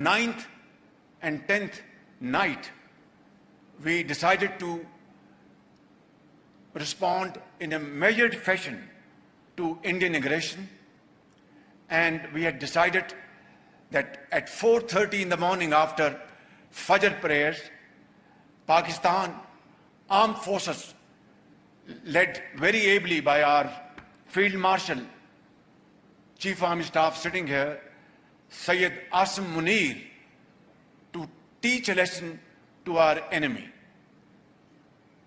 9th and 10th night, we decided to respond in a measured fashion to Indian aggression, and we had decided that at 4:30 in the morning after Fajr prayers, Pakistan Armed Forces, led very ably by our Field Marshal, Chief Army Staff sitting here, Syed Asim Munir, to teach a lesson to our enemy.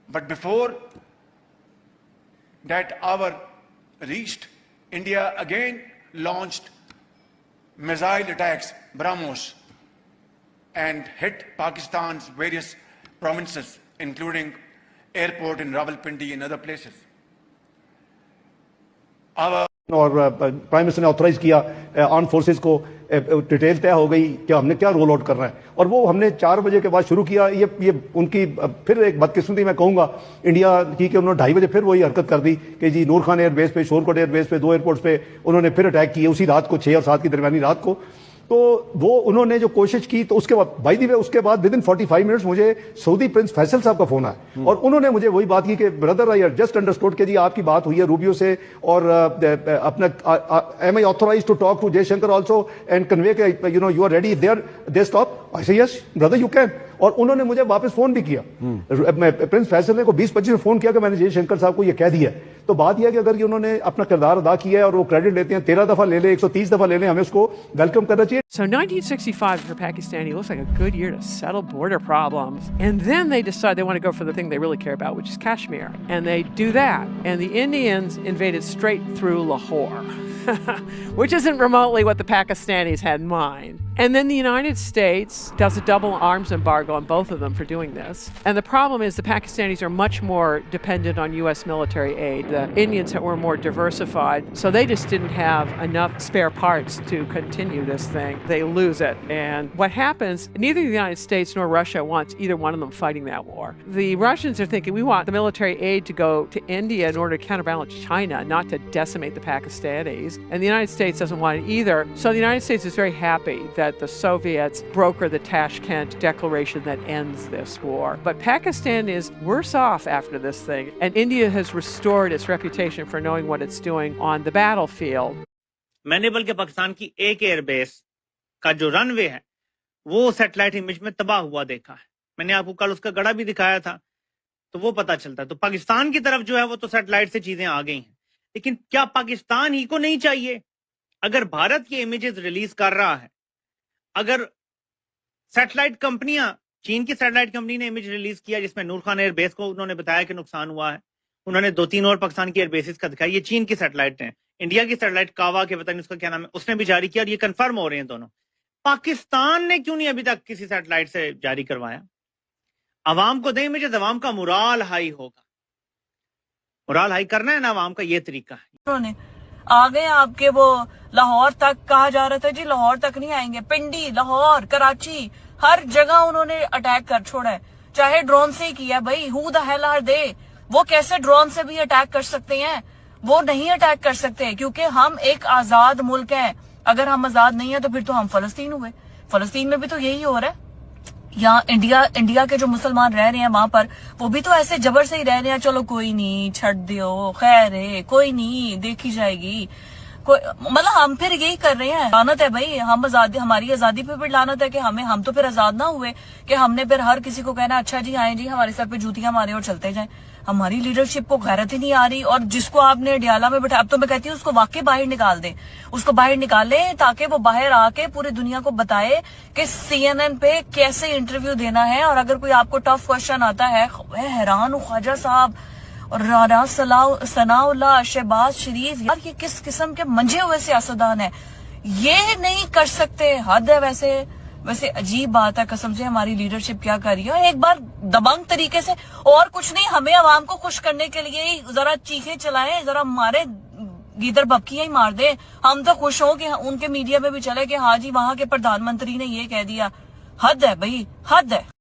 But before that hour reached, India again launched missile attacks, BrahMos, and hit Pakistan's various provinces, including airport in Rawalpindi and other places. और prime minister ने authorise किया arm forces को, detail तय हो गई कि हमने क्या रोल आउट करना है, और वो हमने 4 बजे के बाद शुरू किया। ये उनकी फिर एक बदकिस्मती मैं कहूंगा इंडिया की कि उन्होंने 2:30 बजे फिर वही हरकत कर दी कि जी नूर खान एयरबेस पे, शोरकोट एयरबेस पे, 2 एयरपोर्ट्स पे उन्होंने फिर अटैक किए उसी रात को, 6 और 7 की दरमियानी रात को। तो वो उन्होंने जो कोशिश की, तो उसके बाद बाई दी वे उसके बाद विद इन 45 मिनट्स मुझे सऊदी प्रिंस फैसल साहब का फोन आया और उन्होंने मुझे वही बात की कि ब्रदर आई जस्ट अंडरस्टूड कि जी आपकी बात हुई है रूबियो से, और अपना am I authorise to talk to Jaishankar also and convey के you know you are ready there, they stop. I say yes brother you can. और उन्होंने मुझे वापस फोन भी किया, प्रिंस फैसल ने को 20-25 में फोन किया कि मैंने जयशंकर साहब को ये कह दिया। तो बात यह है कि अगर ये उन्होंने अपना किरदार अदा किया है और वो क्रेडिट लेते हैं, 13 दफा ले ले, 130 दफा ले लें, हमें उसको वेलकम करना चाहिए। So 1965 for Pakistani looks like a good year to settle border problems. And then they decide they want to go for the thing they really care about, which is Kashmir. And they do that. And the Indians invaded straight through Lahore, which isn't remotely what the Pakistanis had in mind. And then the United States does a double arms embargo on both of them for doing this. And the problem is the Pakistanis are much more dependent on U.S. military aid. The Indians were more diversified, so they just didn't have enough spare parts to continue this thing. They lose it. And what happens, neither the United States nor Russia wants either one of them fighting that war. The Russians are thinking, we want the military aid to go to India in order to counterbalance China, not to decimate the Pakistanis. And the United States doesn't want it either. So the United States is very happy that the Soviets broker the Tashkent Declaration that ends this war. But Pakistan is worse off after this thing, and India has restored its reputation for knowing what it's doing on the battlefield. मैंने बल्कि पाकिस्तान की एक airbase का जो runway है वो satellite image में तबाह हुआ देखा है। मैंने आपको कल उसका गड़ा भी दिखाया था, तो वो पता चलता है। तो पाकिस्तान की तरफ जो है वो तो सैटेलाइट से चीजें आ गई हैं, लेकिन क्या पाकिस्तान ही को नहीं चाहिए? अगर भारत ये इमेजेस रिलीज कर रहा है, अगर सैटेलाइट कंपनियां, चीन की सैटेलाइट कंपनी ने इमेज रिलीज किया जिसमें नूर खान एयरबेस को उन्होंने बताया कि नुकसान हुआ है, उन्होंने 2-3 और पाकिस्तान की एयरबेसेस का दिखाया, ये चीन की सैटेलाइट हैं। इंडिया की सैटेलाइट कावा के पता नहीं उसका क्या नाम है, उसने भी जारी किया और ये कंफर्म हो रहे हैं दोनों। पाकिस्तान ने क्यों नहीं अभी तक किसी सैटेलाइट से जारी करवाया? अवाम को दें इमेजेस, अवाम का मुराल हाई होगा। मुराल हाई करना है ना अवाम का, ये तरीका है। आ गए आपके वो लाहौर तक, कहा जा रहा था जी लाहौर तक नहीं आएंगे, पिंडी, लाहौर, कराची, हर जगह उन्होंने अटैक कर छोड़ा है, चाहे ड्रोन से ही किया। भाई who the hell are they? वो कैसे ड्रोन से भी अटैक कर सकते हैं? वो नहीं अटैक कर सकते क्योंकि हम एक आजाद मुल्क हैं। अगर हम आजाद नहीं है तो फिर तो हम फलस्तीन हुए। फलस्तीन में भी तो यही हो रहा है। यहाँ इंडिया के जो मुसलमान रह रहे हैं वहां पर, वो भी तो ऐसे जबर से ही रह रहे हैं, चलो कोई नहीं, छੱਡ दियो, खैर है, कोई नहीं, देखी जाएगी। मतलब हम फिर यही कर रहे हैं। लानत है भाई, हम आजादी, हमारी आजादी पे भी लानत है कि हम तो फिर आजाद ना हुए कि हमने फिर हर किसी को कहना अच्छा जी आए जी हमारे सर पे जूतियां मारे और चलते जाएं। हमारी लीडरशिप को गैरत ही नहीं आ रही। और जिसको आपने डियाला में बैठा, अब तो मैं कहती हूँ उसको वाकई बाहर निकाल दे, उसको बाहर निकाले ताकि वो बाहर आके पूरी दुनिया को बताए कि CNN पे कैसे इंटरव्यू देना है। और अगर कोई आपको टफ क्वेश्चन आता है, मैं हैरान हूँ ख्वाजा साहब और राना सनाउल्लाह, शहबाज शरीफ, यार ये किस किस्म के मंजे हुए सियासतदान है, ये नहीं कर सकते। हद है। वैसे अजीब बात है, कसम से हमारी लीडरशिप क्या कर रही है। एक बार दबंग तरीके से, और कुछ नहीं, हमें आवाम को खुश करने के लिए ही जरा चीखें चलाएं, जरा मारे गीदर बक्कियां ही मार दे, हम तो खुश हो कि उनके मीडिया में भी चले कि हाँ जी वहां के प्रधानमंत्री ने ये कह दिया। हद है भाई, हद है।